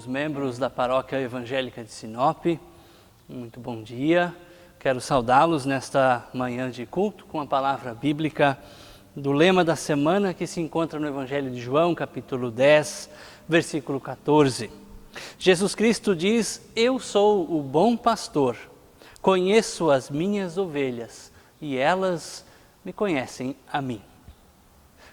queridos membros da Paróquia Evangélica de Sinop, muito bom dia. Quero saudá-los nesta manhã de culto com a palavra bíblica do lema da semana que se encontra no Evangelho de João, capítulo 10, versículo 14. Jesus Cristo diz: "Eu sou o bom pastor, conheço as minhas ovelhas e elas me conhecem a mim."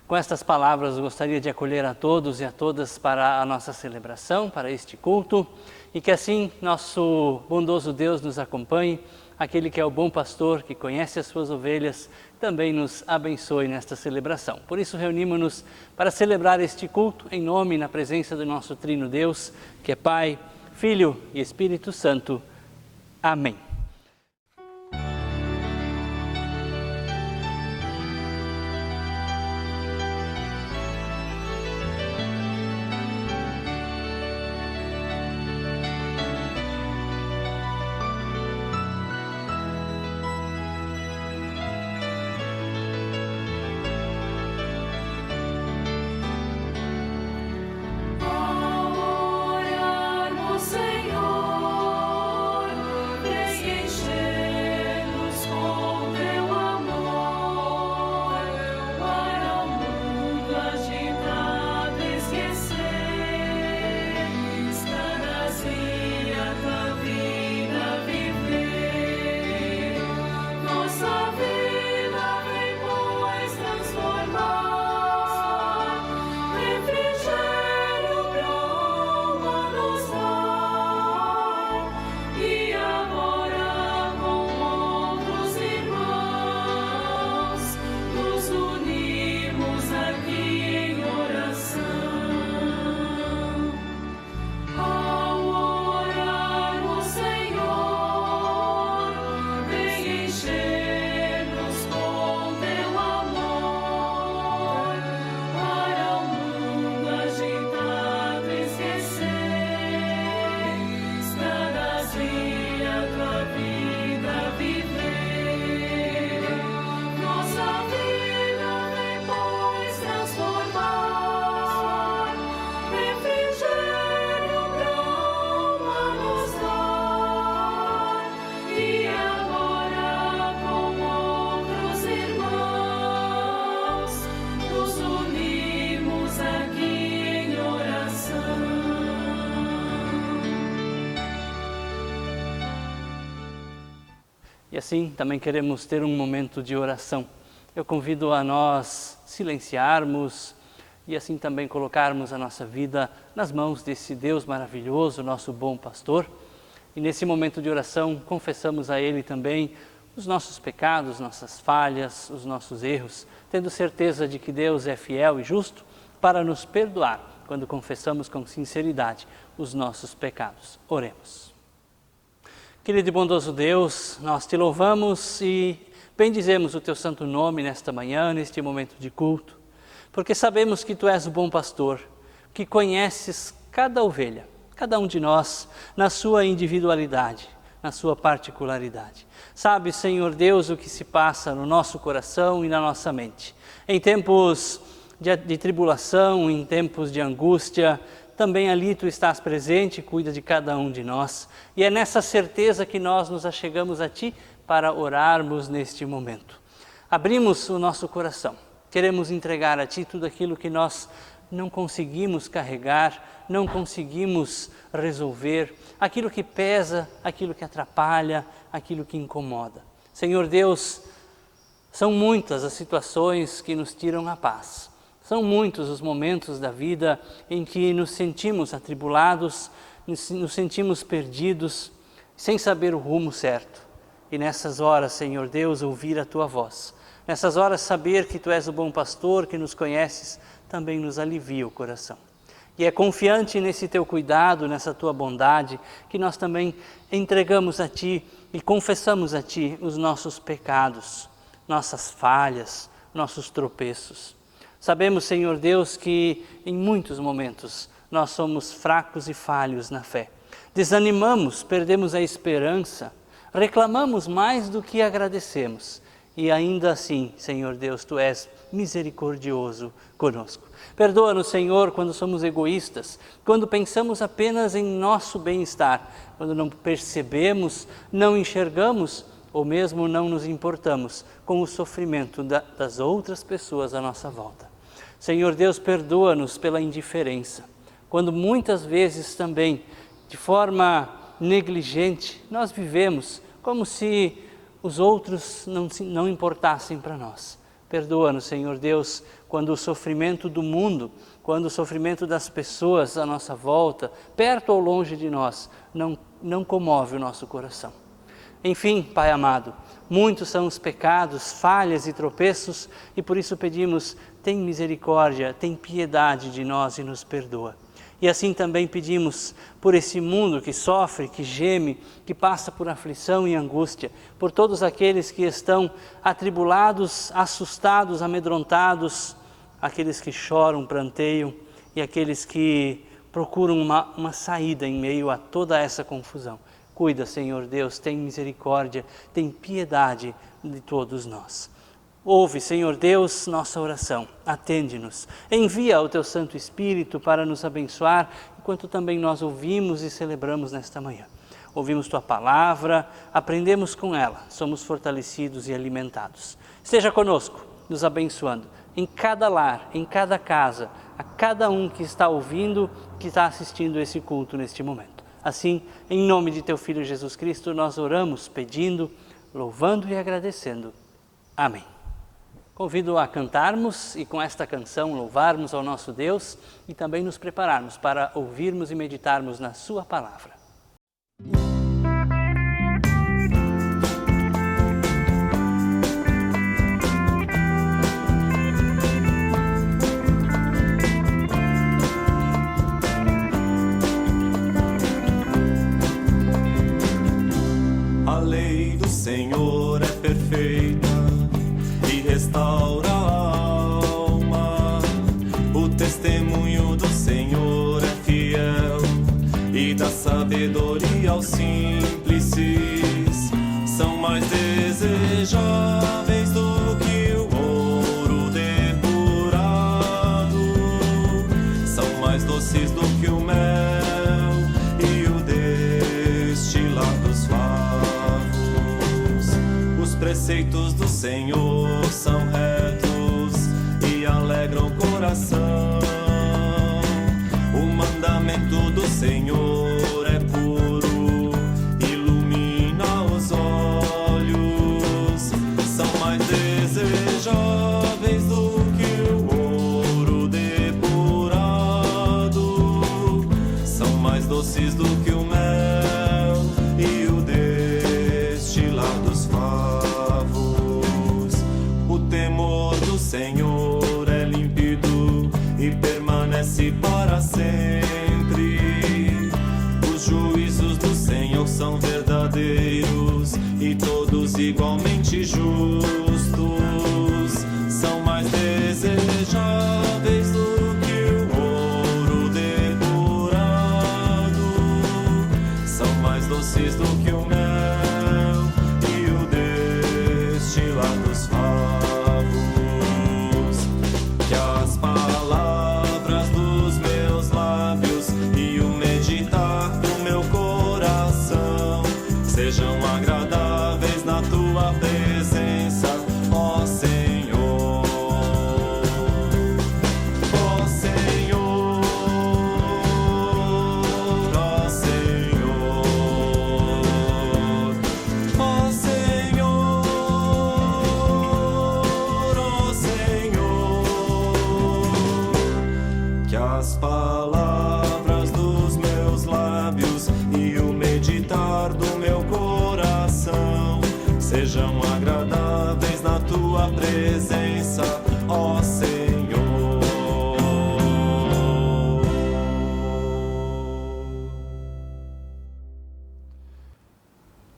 Com estas palavras, eu gostaria de acolher a todos e a todas para a nossa celebração, para este culto, e que assim nosso bondoso Deus nos acompanhe, aquele que é o bom pastor, que conhece as suas ovelhas, também nos abençoe nesta celebração. Por isso, reunimos-nos para celebrar este culto em nome e na presença do nosso Trino Deus, que é Pai, Filho e Espírito Santo. Amém. E assim também queremos ter um momento de oração. Eu convido a nós silenciarmos e assim também colocarmos a nossa vida nas mãos desse Deus maravilhoso, nosso bom pastor. E nesse momento de oração confessamos a Ele também os nossos pecados, nossas falhas, os nossos erros, tendo certeza de que Deus é fiel e justo para nos perdoar quando confessamos com sinceridade os nossos pecados. Oremos. Querido e bondoso Deus, nós te louvamos e bendizemos o teu santo nome nesta manhã, neste momento de culto, porque sabemos que tu és o bom pastor, que conheces cada ovelha, cada um de nós, na sua individualidade, na sua particularidade. Sabe, Senhor Deus, o que se passa no nosso coração e na nossa mente. Em tempos de tribulação, em tempos de angústia, também ali tu estás presente e cuida de cada um de nós. E é nessa certeza que nós nos achegamos a ti para orarmos neste momento. Abrimos o nosso coração, queremos entregar a ti tudo aquilo que nós não conseguimos carregar, não conseguimos resolver, aquilo que pesa, aquilo que atrapalha, aquilo que incomoda. Senhor Deus, são muitas as situações que nos tiram a paz. São muitos os momentos da vida em que nos sentimos atribulados, nos sentimos perdidos, sem saber o rumo certo. E nessas horas, Senhor Deus, ouvir a Tua voz. Nessas horas, saber que Tu és o bom pastor, que nos conheces, também nos alivia o coração. E é confiante nesse Teu cuidado, nessa Tua bondade, que nós também entregamos a Ti e confessamos a Ti os nossos pecados, nossas falhas, nossos tropeços. Sabemos, Senhor Deus, que em muitos momentos nós somos fracos e falhos na fé. Desanimamos, perdemos a esperança, reclamamos mais do que agradecemos E ainda assim, Senhor Deus, Tu és misericordioso conosco. Perdoa-nos, Senhor, quando somos egoístas, quando pensamos apenas em nosso bem-estar, quando não percebemos, não enxergamos ou mesmo não nos importamos com o sofrimento das outras pessoas à nossa volta. Senhor Deus, perdoa-nos pela indiferença, quando muitas vezes também, de forma negligente, nós vivemos como se os outros não importassem para nós. Perdoa-nos, Senhor Deus, quando o sofrimento do mundo, quando o sofrimento das pessoas à nossa volta, perto ou longe de nós, não comove o nosso coração. Enfim, Pai amado, muitos são os pecados, falhas e tropeços, e por isso pedimos, tem misericórdia, tem piedade de nós e nos perdoa. E assim também pedimos por esse mundo que sofre, que geme, que passa por aflição e angústia, por todos aqueles que estão atribulados, assustados, amedrontados, aqueles que choram, pranteiam e aqueles que procuram uma saída em meio a toda essa confusão. Cuida, Senhor Deus, tem misericórdia, tem piedade de todos nós. Ouve, Senhor Deus, nossa oração, atende-nos, envia o Teu Santo Espírito para nos abençoar, enquanto também nós ouvimos e celebramos nesta manhã. Ouvimos Tua Palavra, aprendemos com ela, somos fortalecidos e alimentados. Esteja conosco, nos abençoando, em cada lar, em cada casa, a cada um que está ouvindo, que está assistindo esse culto neste momento. Assim, em nome de Teu Filho Jesus Cristo, nós oramos, pedindo, louvando e agradecendo. Amém. Convido a cantarmos e com esta canção louvarmos ao nosso Deus e também nos prepararmos para ouvirmos e meditarmos na Sua Palavra. A lei do Senhor é perfeita e restaura a alma. O testemunho do Senhor é fiel e dá sabedoria aos simples. São mais desejáveis do que o ouro depurado, são mais doces do que o mel e o destilar dos favos. Os preceitos do Senhor são retos e alegram o coração. O mandamento do Senhor é puro, ilumina os olhos. São mais desejáveis do que o ouro depurado, são mais doces do que o mel e o destilar dos favos. O temor do Senhor é límpido e permanece para sempre. Os juízos do Senhor são verdadeiros e todos igualmente justos. São mais desejáveis do que o ouro depurado, são mais doces do que o mel e o destilar dos favos. Que as palavras dos meus lábios e o meditar do meu coração sejam agradáveis na Tua presença, ó Senhor. Ó Senhor, ó Senhor, ó Senhor, ó Senhor. Que as palavras dos meus lábios e o meditar do meu coração sejam agradáveis na Tua presença, ó Senhor.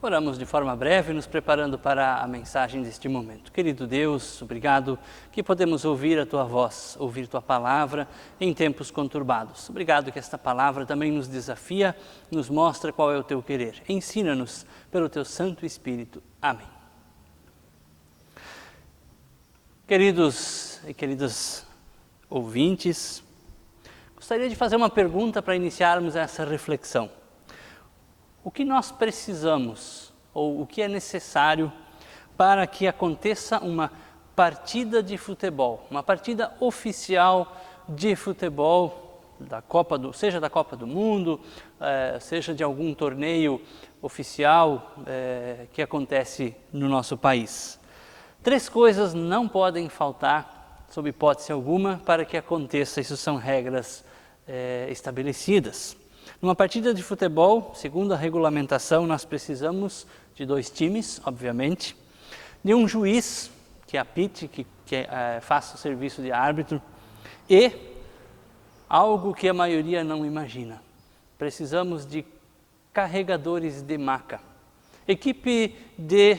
Oramos de forma breve, nos preparando para a mensagem deste momento. Querido Deus, obrigado que podemos ouvir a Tua voz, ouvir Tua palavra em tempos conturbados. Obrigado que esta palavra também nos desafia, nos mostra qual é o Teu querer. Ensina-nos pelo Teu Santo Espírito. Amém. Queridos e queridas ouvintes, gostaria de fazer uma pergunta para iniciarmos essa reflexão. O que nós precisamos, ou o que é necessário para que aconteça uma partida de futebol, uma partida oficial de futebol, seja da Copa do Mundo, seja de algum torneio oficial que acontece no nosso país? 3 coisas não podem faltar, sob hipótese alguma, para que aconteça. Isso são regras estabelecidas. Numa partida de futebol, segundo a regulamentação, nós precisamos de 2 times, obviamente, de um juiz que apite, que faça o serviço de árbitro, e algo que a maioria não imagina: precisamos de carregadores de maca. Equipe de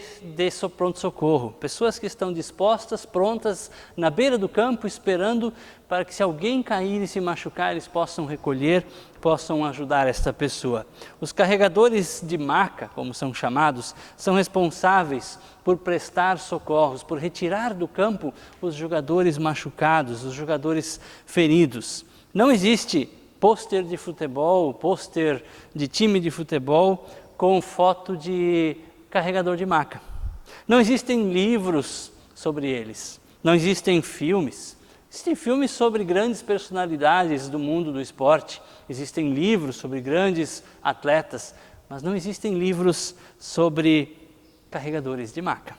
pronto-socorro, pessoas que estão dispostas, prontas, na beira do campo, esperando para que, se alguém cair e se machucar, eles possam recolher, possam ajudar esta pessoa. Os carregadores de maca, como são chamados, são responsáveis por prestar socorros, por retirar do campo os jogadores machucados, os jogadores feridos. Não existe pôster de futebol, pôster de time de futebol com foto de carregador de maca. Não existem livros sobre eles, não existem filmes. Existem filmes sobre grandes personalidades do mundo do esporte, existem livros sobre grandes atletas, mas não existem livros sobre carregadores de maca.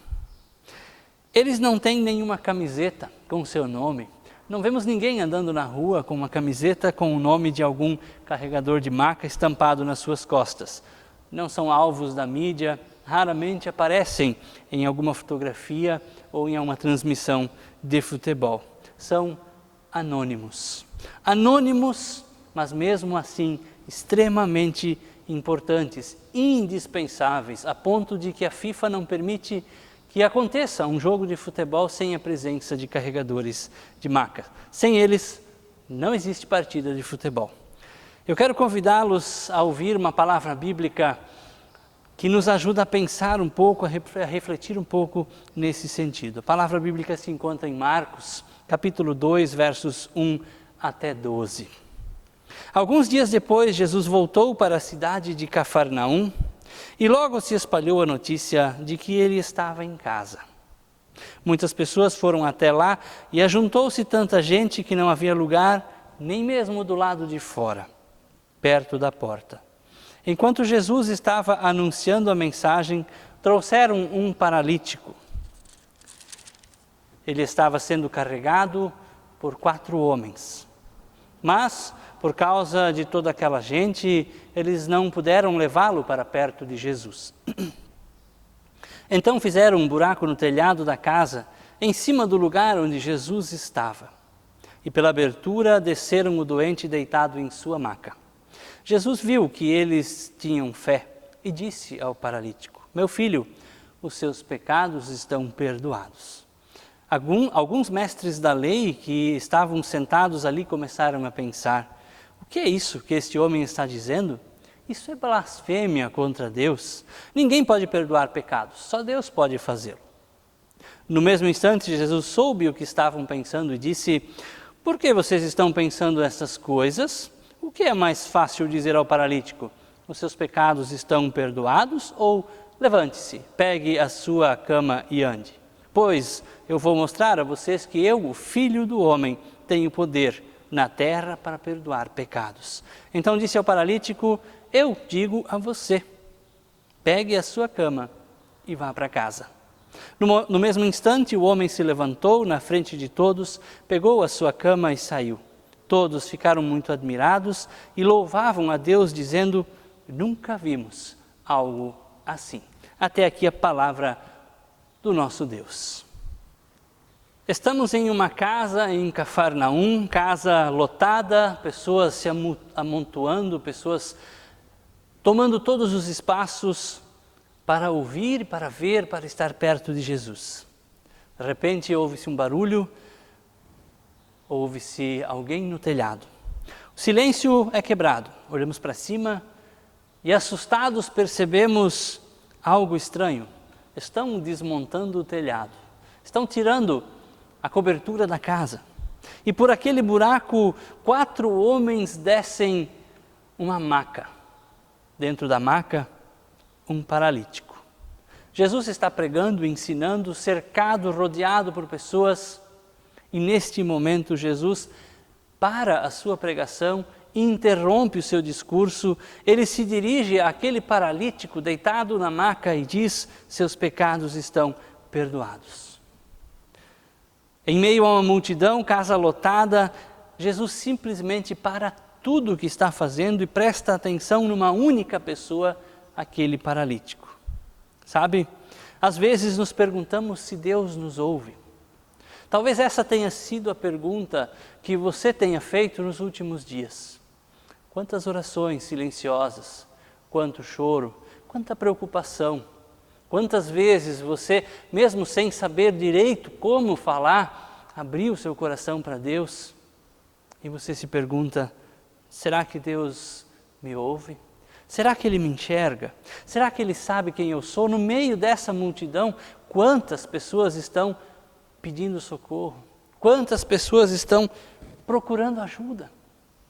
Eles não têm nenhuma camiseta com seu nome. Não vemos ninguém andando na rua com uma camiseta com o nome de algum carregador de maca estampado nas suas costas. Não são alvos da mídia, raramente aparecem em alguma fotografia ou em uma transmissão de futebol. São anônimos. Anônimos, mas mesmo assim extremamente importantes, indispensáveis, a ponto de que a FIFA não permite que aconteça um jogo de futebol sem a presença de carregadores de maca. Sem eles, não existe partida de futebol. Eu quero convidá-los a ouvir uma palavra bíblica que nos ajuda a pensar um pouco, a refletir um pouco nesse sentido. A palavra bíblica se encontra em Marcos, capítulo 2, versos 1 até 12. Alguns dias depois, Jesus voltou para a cidade de Cafarnaum e logo se espalhou a notícia de que ele estava em casa. Muitas pessoas foram até lá e ajuntou-se tanta gente que não havia lugar nem mesmo do lado de fora, perto da porta. Enquanto Jesus estava anunciando a mensagem, trouxeram um paralítico. Ele estava sendo carregado por 4 homens. Mas, por causa de toda aquela gente, eles não puderam levá-lo para perto de Jesus. Então fizeram um buraco no telhado da casa, em cima do lugar onde Jesus estava. E pela abertura desceram o doente deitado em sua maca. Jesus viu que eles tinham fé e disse ao paralítico: meu filho, os seus pecados estão perdoados. Alguns mestres da lei que estavam sentados ali começaram a pensar: o que é isso que este homem está dizendo? Isso é blasfêmia contra Deus. Ninguém pode perdoar pecados, só Deus pode fazê-lo. No mesmo instante, Jesus soube o que estavam pensando e disse: por que vocês estão pensando essas coisas? O que é mais fácil dizer ao paralítico? Os seus pecados estão perdoados? Ou levante-se, pegue a sua cama e ande? Pois eu vou mostrar a vocês que eu, o Filho do Homem, tenho poder na terra para perdoar pecados. Então disse ao paralítico: eu digo a você, pegue a sua cama e vá para casa. No mesmo instante, o homem se levantou na frente de todos, pegou a sua cama e saiu. Todos ficaram muito admirados e louvavam a Deus, dizendo: nunca vimos algo assim. Até aqui a palavra do nosso Deus. Estamos em uma casa em Cafarnaum, casa lotada, pessoas se amontoando, pessoas tomando todos os espaços para ouvir, para ver, para estar perto de Jesus. De repente ouve-se um barulho, ouve-se alguém no telhado. O silêncio é quebrado, olhamos para cima e assustados percebemos algo estranho. Estão desmontando o telhado, estão tirando a cobertura da casa. E por aquele buraco, 4 homens descem uma maca. Dentro da maca, um paralítico. Jesus está pregando, ensinando, cercado, rodeado por pessoas. E neste momento, Jesus para a sua pregação, interrompe o seu discurso, ele se dirige àquele paralítico deitado na maca e diz: seus pecados estão perdoados. Em meio a uma multidão, casa lotada, Jesus simplesmente para tudo o que está fazendo e presta atenção numa única pessoa, aquele paralítico. Sabe, às vezes nos perguntamos se Deus nos ouve. Talvez essa tenha sido a pergunta que você tenha feito nos últimos dias. Quantas orações silenciosas, quanto choro, quanta preocupação. Quantas vezes você, mesmo sem saber direito como falar, abriu seu coração para Deus e você se pergunta: será que Deus me ouve? Será que Ele me enxerga? Será que Ele sabe quem eu sou? No meio dessa multidão, quantas pessoas estão pedindo socorro? Quantas pessoas estão procurando ajuda?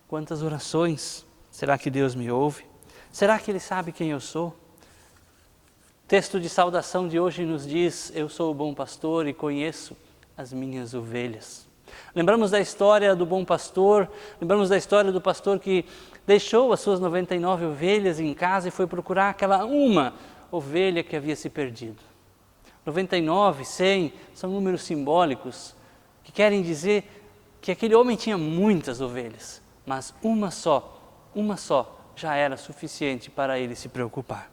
Quantas orações? Será que Deus me ouve? Será que Ele sabe quem eu sou? O texto de saudação de hoje nos diz: eu sou o bom pastor e conheço as minhas ovelhas. Lembramos da história do bom pastor, lembramos da história do pastor que deixou as suas 99 ovelhas em casa e foi procurar aquela uma ovelha que havia se perdido. 99, 100 são números simbólicos que querem dizer que aquele homem tinha muitas ovelhas, mas uma só já era suficiente para ele se preocupar.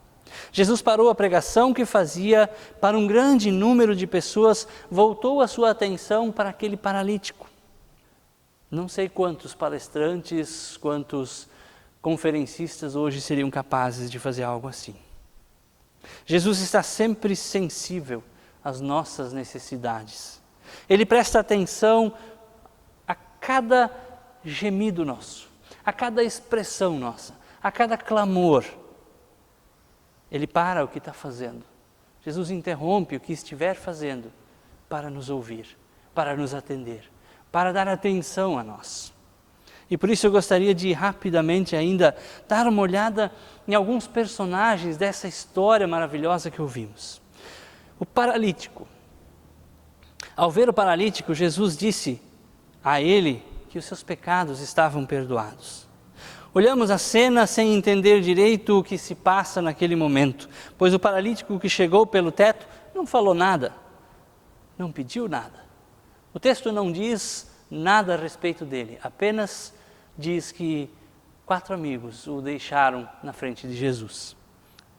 Jesus parou a pregação que fazia para um grande número de pessoas, voltou a sua atenção para aquele paralítico. Não sei quantos palestrantes, quantos conferencistas hoje seriam capazes de fazer algo assim. Jesus está sempre sensível às nossas necessidades. Ele presta atenção a cada gemido nosso, a cada expressão nossa, a cada clamor. Ele para o que está fazendo. Jesus interrompe o que estiver fazendo para nos ouvir, para nos atender, para dar atenção a nós. E por isso eu gostaria de rapidamente ainda dar uma olhada em alguns personagens dessa história maravilhosa que ouvimos. O paralítico. Ao ver o paralítico, Jesus disse a ele que os seus pecados estavam perdoados. Olhamos a cena sem entender direito o que se passa naquele momento, pois o paralítico que chegou pelo teto não falou nada, não pediu nada. O texto não diz nada a respeito dele, apenas diz que 4 amigos o deixaram na frente de Jesus.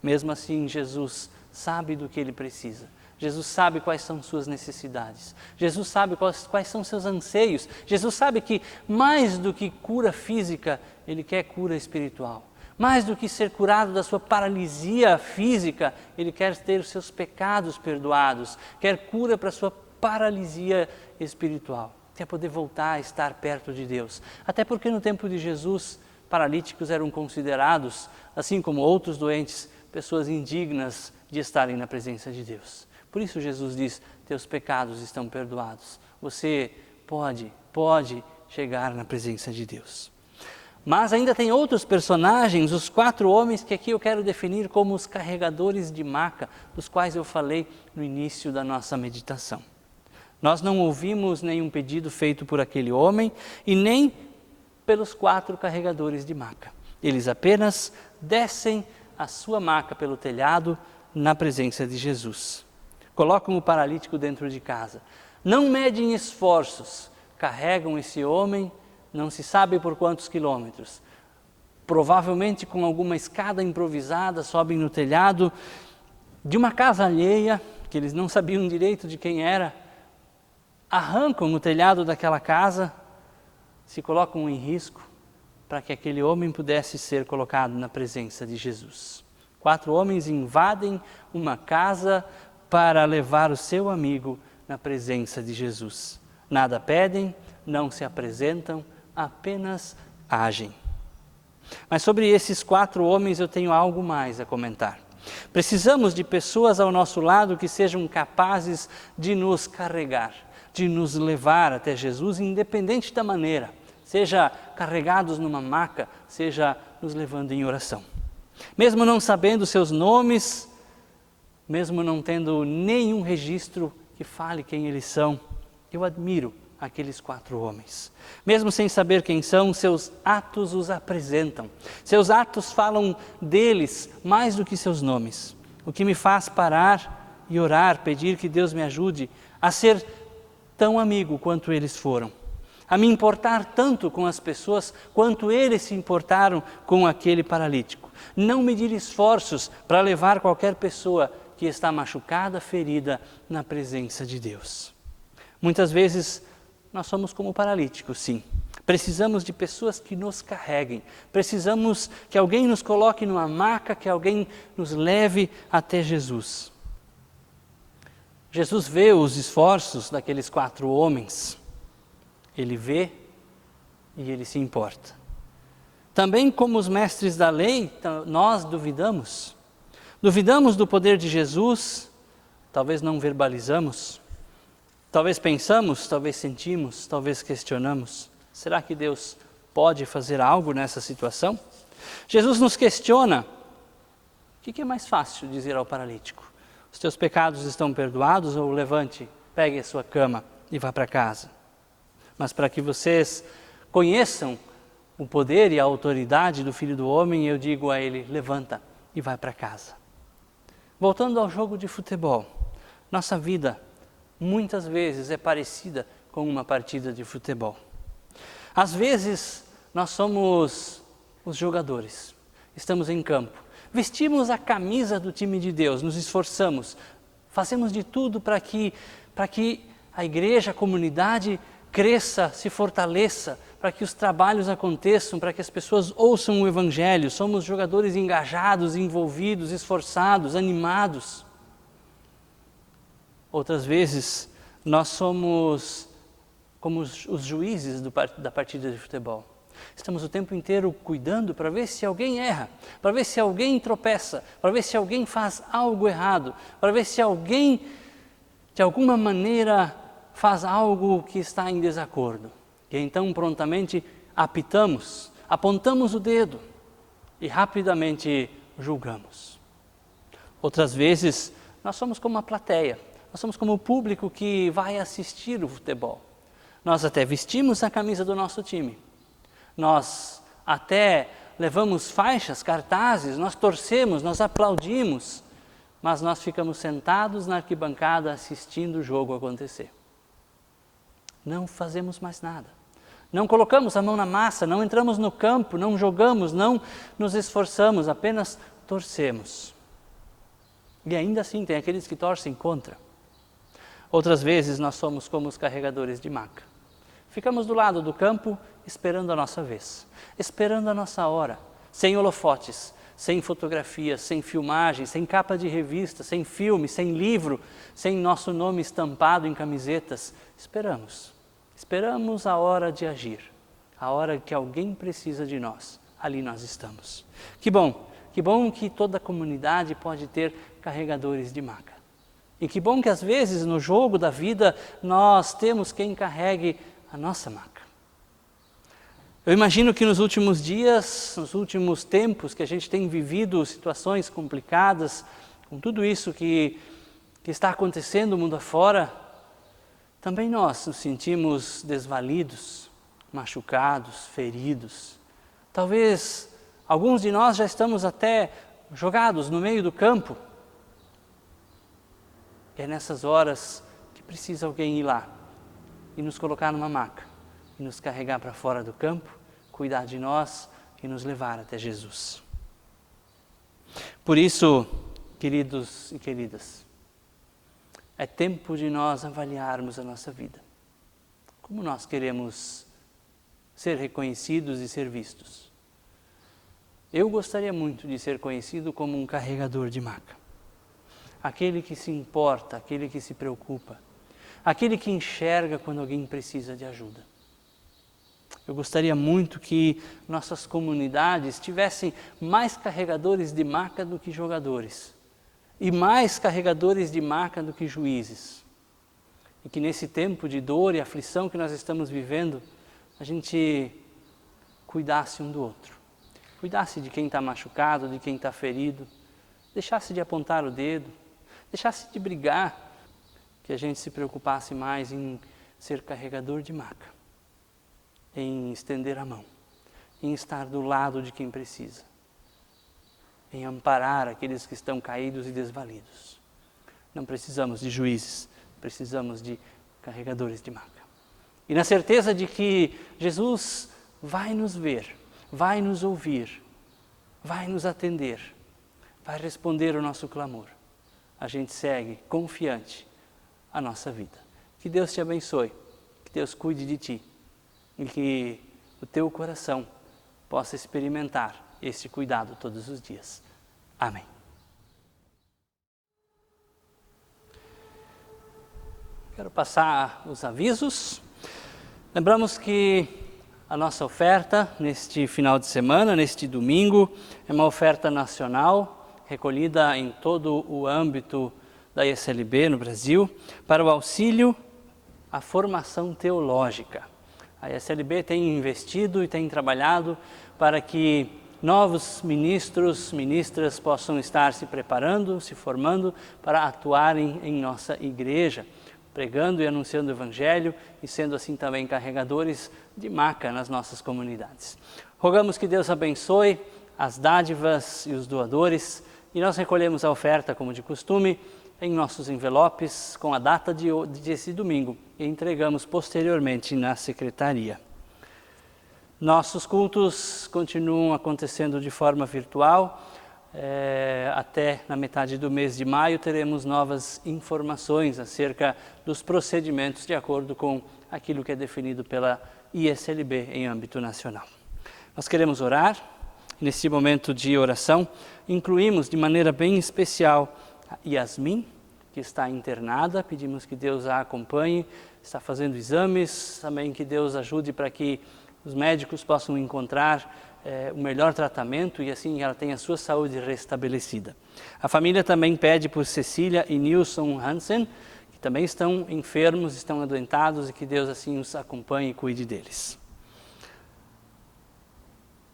Mesmo assim, Jesus sabe do que ele precisa. Jesus sabe quais são suas necessidades. Jesus sabe quais são seus anseios. Jesus sabe que mais do que cura física, Ele quer cura espiritual. Mais do que ser curado da sua paralisia física, Ele quer ter os seus pecados perdoados. Quer cura para a sua paralisia espiritual. Quer poder voltar a estar perto de Deus. Até porque no tempo de Jesus, paralíticos eram considerados, assim como outros doentes, pessoas indignas de estarem na presença de Deus. Por isso Jesus diz: teus pecados estão perdoados. Você pode chegar na presença de Deus. Mas ainda tem outros personagens, os 4 homens que aqui eu quero definir como os carregadores de maca, dos quais eu falei no início da nossa meditação. Nós não ouvimos nenhum pedido feito por aquele homem e nem pelos 4 carregadores de maca. Eles apenas descem a sua maca pelo telhado na presença de Jesus. Colocam o paralítico dentro de casa. Não medem esforços, carregam esse homem, não se sabe por quantos quilômetros. Provavelmente com alguma escada improvisada, sobem no telhado de uma casa alheia, que eles não sabiam direito de quem era, arrancam o telhado daquela casa, se colocam em risco para que aquele homem pudesse ser colocado na presença de Jesus. 4 homens invadem uma casa para levar o seu amigo na presença de Jesus. Nada pedem, não se apresentam, apenas agem. Mas sobre esses 4 homens eu tenho algo mais a comentar. Precisamos de pessoas ao nosso lado que sejam capazes de nos carregar. de nos levar até Jesus, independente da maneira, seja carregados numa maca, seja nos levando em oração. Mesmo não sabendo seus nomes, mesmo não tendo nenhum registro que fale quem eles são, eu admiro aqueles 4 homens. Mesmo sem saber quem são, seus atos os apresentam. Seus atos falam deles mais do que seus nomes. O que me faz parar e orar, pedir que Deus me ajude a ser tão amigo quanto eles foram. A me importar tanto com as pessoas quanto eles se importaram com aquele paralítico. Não medir esforços para levar qualquer pessoa que está machucada, ferida, na presença de Deus. Muitas vezes nós somos como paralíticos, sim. Precisamos de pessoas que nos carreguem. Precisamos que alguém nos coloque numa maca, que alguém nos leve até Jesus. Jesus vê os esforços daqueles 4 homens. Ele vê e ele se importa. Também como os mestres da lei, nós duvidamos. Duvidamos do poder de Jesus, talvez não verbalizamos, talvez pensamos, talvez sentimos, talvez questionamos. Será que Deus pode fazer algo nessa situação? Jesus nos questiona. O que é mais fácil dizer ao paralítico? Os teus pecados estão perdoados, ou levante, pegue a sua cama e vá para casa. Mas para que vocês conheçam o poder e a autoridade do Filho do Homem, eu digo a ele, levanta e vai para casa. Voltando ao jogo de futebol, nossa vida muitas vezes é parecida com uma partida de futebol. Às vezes nós somos os jogadores, estamos em campo, vestimos a camisa do time de Deus, nos esforçamos, fazemos de tudo para que a igreja, a comunidade cresça, se fortaleça, para que os trabalhos aconteçam, para que as pessoas ouçam o Evangelho. Somos jogadores engajados, envolvidos, esforçados, animados. Outras vezes, nós somos como os juízes da partida de futebol. Estamos o tempo inteiro cuidando para ver se alguém erra, para ver se alguém tropeça, para ver se alguém faz algo errado, para ver se alguém, de alguma maneira, faz algo que está em desacordo. E então prontamente apitamos, apontamos o dedo e rapidamente julgamos. Outras vezes nós somos como a plateia, nós somos como o público que vai assistir o futebol. Nós até vestimos a camisa do nosso time, nós até levamos faixas, cartazes, nós torcemos, nós aplaudimos, mas nós ficamos sentados na arquibancada assistindo o jogo acontecer. Não fazemos mais nada. Não colocamos a mão na massa, não entramos no campo, não jogamos, não nos esforçamos, apenas torcemos. E ainda assim tem aqueles que torcem contra. Outras vezes nós somos como os carregadores de maca. Ficamos do lado do campo esperando a nossa vez, esperando a nossa hora, sem holofotes, sem fotografias, sem filmagem, sem capa de revista, sem filme, sem livro, sem nosso nome estampado em camisetas. Esperamos a hora de agir, a hora que alguém precisa de nós. Ali nós estamos. Que bom que toda a comunidade pode ter carregadores de maca. E que bom que às vezes no jogo da vida nós temos quem carregue a nossa maca. Eu imagino que nos últimos dias, nos últimos tempos que a gente tem vivido situações complicadas, com tudo isso que está acontecendo no mundo afora, também nós nos sentimos desvalidos, machucados, feridos. Talvez alguns de nós já estamos até jogados no meio do campo. E é nessas horas que precisa alguém ir lá e nos colocar numa maca, e nos carregar para fora do campo, cuidar de nós e nos levar até Jesus. Por isso, queridos e queridas, é tempo de nós avaliarmos a nossa vida. Como nós queremos ser reconhecidos e ser vistos? Eu gostaria muito de ser conhecido como um carregador de maca. Aquele que se importa, aquele que se preocupa, aquele que enxerga quando alguém precisa de ajuda. Eu gostaria muito que nossas comunidades tivessem mais carregadores de maca do que jogadores. E mais carregadores de maca do que juízes. E que nesse tempo de dor e aflição que nós estamos vivendo, a gente cuidasse um do outro. Cuidasse de quem está machucado, de quem está ferido. Deixasse de apontar o dedo, deixasse de brigar. Que a gente se preocupasse mais em ser carregador de maca, em estender a mão, em estar do lado de quem precisa, em amparar aqueles que estão caídos e desvalidos. Não precisamos de juízes, precisamos de carregadores de maca. E na certeza de que Jesus vai nos ver, vai nos ouvir, vai nos atender, vai responder o nosso clamor. A gente segue confiante a nossa vida. Que Deus te abençoe, que Deus cuide de ti e que o teu coração possa experimentar esse cuidado todos os dias. Amém. Quero passar os avisos. Lembramos que a nossa oferta neste final de semana, neste domingo, é uma oferta nacional, recolhida em todo o âmbito da ISLB no Brasil, para o auxílio à formação teológica. A ISLB tem investido e tem trabalhado para que novos ministros, ministras possam estar se preparando, se formando para atuarem em nossa igreja, pregando e anunciando o Evangelho e sendo assim também carregadores de maca nas nossas comunidades. Rogamos que Deus abençoe as dádivas e os doadores e nós recolhemos a oferta como de costume em nossos envelopes com a data desse domingo e entregamos posteriormente na secretaria. Nossos cultos continuam acontecendo de forma virtual. Até na metade do mês de maio teremos novas informações acerca dos procedimentos de acordo com aquilo que é definido pela ISLB em âmbito nacional. Nós queremos orar. Nesse momento de oração, incluímos de maneira bem especial a Yasmin, que está internada. Pedimos que Deus a acompanhe, está fazendo exames, também que Deus ajude para que os médicos possam encontrar o melhor tratamento e assim ela tenha a sua saúde restabelecida. A família também pede por Cecília e Nilson Hansen, que também estão enfermos, estão adoentados e que Deus assim os acompanhe e cuide deles.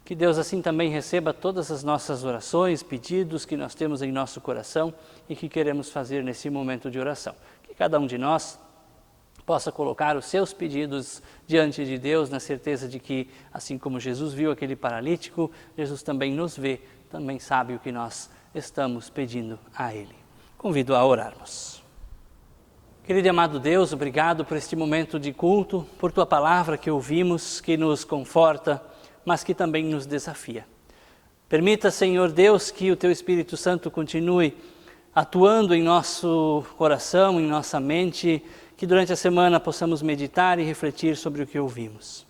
Que Deus assim também receba todas as nossas orações, pedidos que nós temos em nosso coração e que queremos fazer nesse momento de oração. Que cada um de nós possa colocar os seus pedidos diante de Deus, na certeza de que, assim como Jesus viu aquele paralítico, Jesus também nos vê, também sabe o que nós estamos pedindo a Ele. Convido a orarmos. Querido e amado Deus, obrigado por este momento de culto, por Tua palavra que ouvimos, que nos conforta, mas que também nos desafia. Permita, Senhor Deus, que o Teu Espírito Santo continue atuando em nosso coração, em nossa mente, que durante a semana possamos meditar e refletir sobre o que ouvimos.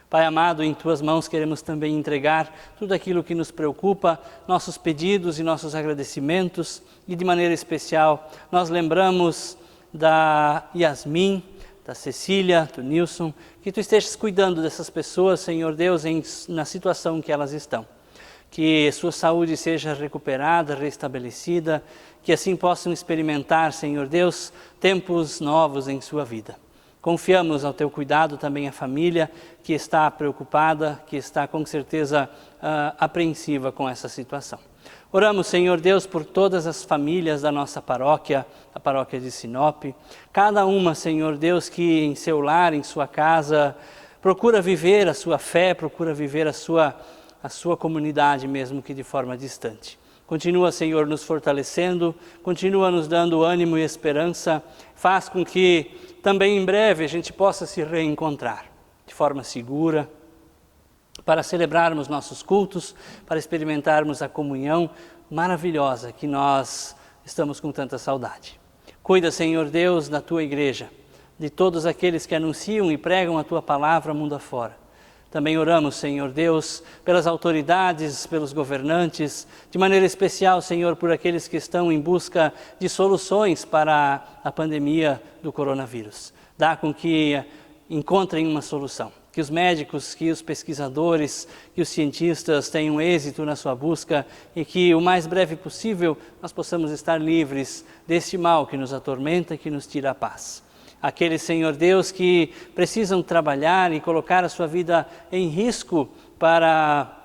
Pai amado, em Tuas mãos queremos também entregar tudo aquilo que nos preocupa, nossos pedidos e nossos agradecimentos, e de maneira especial nós lembramos da Yasmin, da Cecília, do Nilson, que Tu estejas cuidando dessas pessoas, Senhor Deus, na situação que elas estão. Que sua saúde seja recuperada, restabelecida, que assim possam experimentar, Senhor Deus, tempos novos em sua vida. Confiamos ao Teu cuidado também a família que está preocupada, que está com certeza apreensiva com essa situação. Oramos, Senhor Deus, por todas as famílias da nossa paróquia, a paróquia de Sinop, cada uma, Senhor Deus, que em seu lar, em sua casa, procura viver a sua fé, procura viver a sua comunidade, mesmo que de forma distante. Continua, Senhor, nos fortalecendo, continua nos dando ânimo e esperança, faz com que também em breve a gente possa se reencontrar de forma segura, para celebrarmos nossos cultos, para experimentarmos a comunhão maravilhosa que nós estamos com tanta saudade. Cuida, Senhor Deus, da Tua igreja, de todos aqueles que anunciam e pregam a Tua palavra mundo afora. Também oramos, Senhor Deus, pelas autoridades, pelos governantes, de maneira especial, Senhor, por aqueles que estão em busca de soluções para a pandemia do coronavírus. Dá com que encontrem uma solução. Que os médicos, que os pesquisadores, que os cientistas tenham êxito na sua busca e que o mais breve possível nós possamos estar livres deste mal que nos atormenta e que nos tira a paz. Aqueles, Senhor Deus, que precisam trabalhar e colocar a sua vida em risco para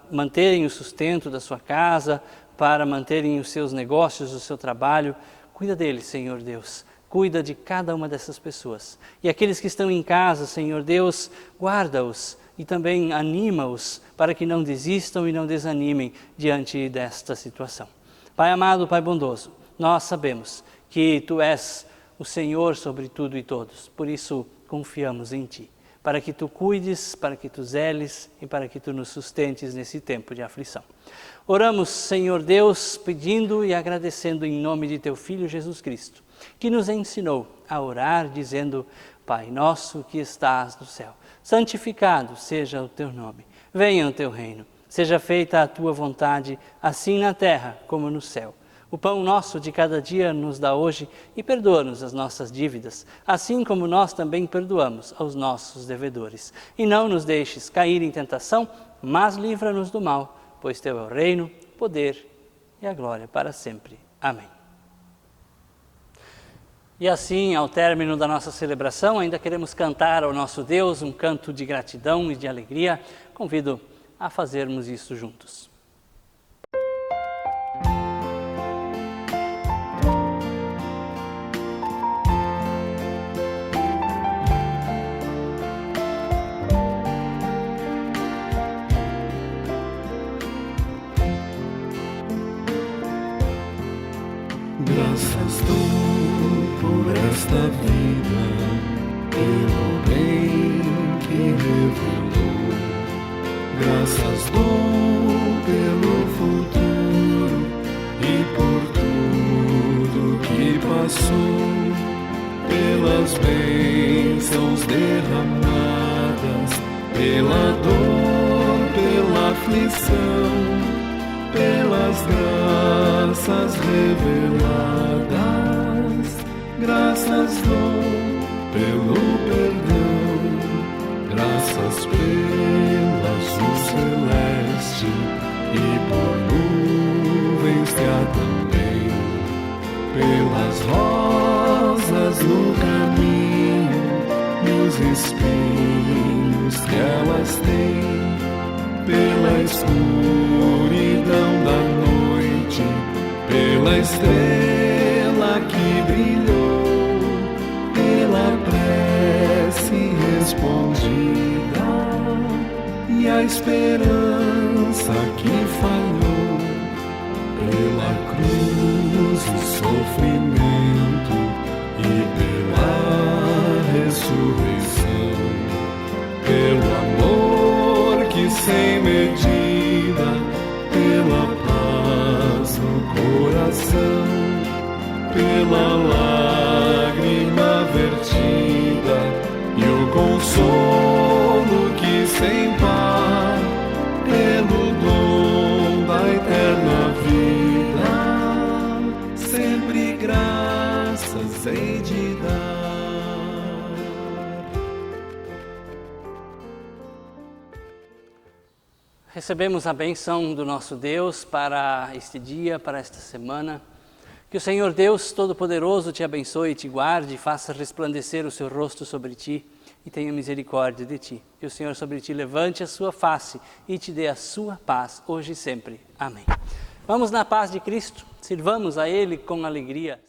manterem o sustento da sua casa, para manterem os seus negócios, o seu trabalho. Cuida deles, Senhor Deus. Cuida de cada uma dessas pessoas. E aqueles que estão em casa, Senhor Deus, guarda-os e também anima-os para que não desistam e não desanimem diante desta situação. Pai amado, Pai bondoso, nós sabemos que Tu és o Senhor sobre tudo e todos. Por isso, confiamos em Ti, para que Tu cuides, para que Tu zeles e para que Tu nos sustentes nesse tempo de aflição. Oramos, Senhor Deus, pedindo e agradecendo em nome de Teu Filho Jesus Cristo, que nos ensinou a orar dizendo: Pai nosso que estás no céu, santificado seja o Teu nome, venha o Teu reino, seja feita a Tua vontade, assim na terra como no céu. O pão nosso de cada dia nos dá hoje e perdoa-nos as nossas dívidas, assim como nós também perdoamos aos nossos devedores. E não nos deixes cair em tentação, mas livra-nos do mal, pois Teu é o reino, o poder e a glória para sempre. Amém. E assim, ao término da nossa celebração, ainda queremos cantar ao nosso Deus um canto de gratidão e de alegria. Convido a fazermos isso juntos. Graças dou por esta vida, pelo bem que revelou. Graças dou pelo futuro e por tudo que passou, pelas bênçãos derramadas, pela dor, pela aflição, pelas graças reveladas. Graças dou pelo perdão, graças pelo azul celeste e por nuvens que há também, pelas rosas no caminho e os espinhos que elas têm, pela escuridão da noite, pela estrela que brilhou, pela prece respondida e a esperança que falhou, pela cruz e sofrimento e pela ressurreição, pelo amor que sem medida, pela paz no coração, pela lágrima vertida e o consolo que sem par, pelo dom da eterna vida, sempre graças hei de dar. Recebemos a bênção do nosso Deus para este dia, para esta semana. Que o Senhor Deus Todo-Poderoso te abençoe, te guarde, faça resplandecer o seu rosto sobre ti e tenha misericórdia de ti. Que o Senhor sobre ti levante a sua face e te dê a sua paz, hoje e sempre. Amém. Vamos na paz de Cristo, sirvamos a Ele com alegria.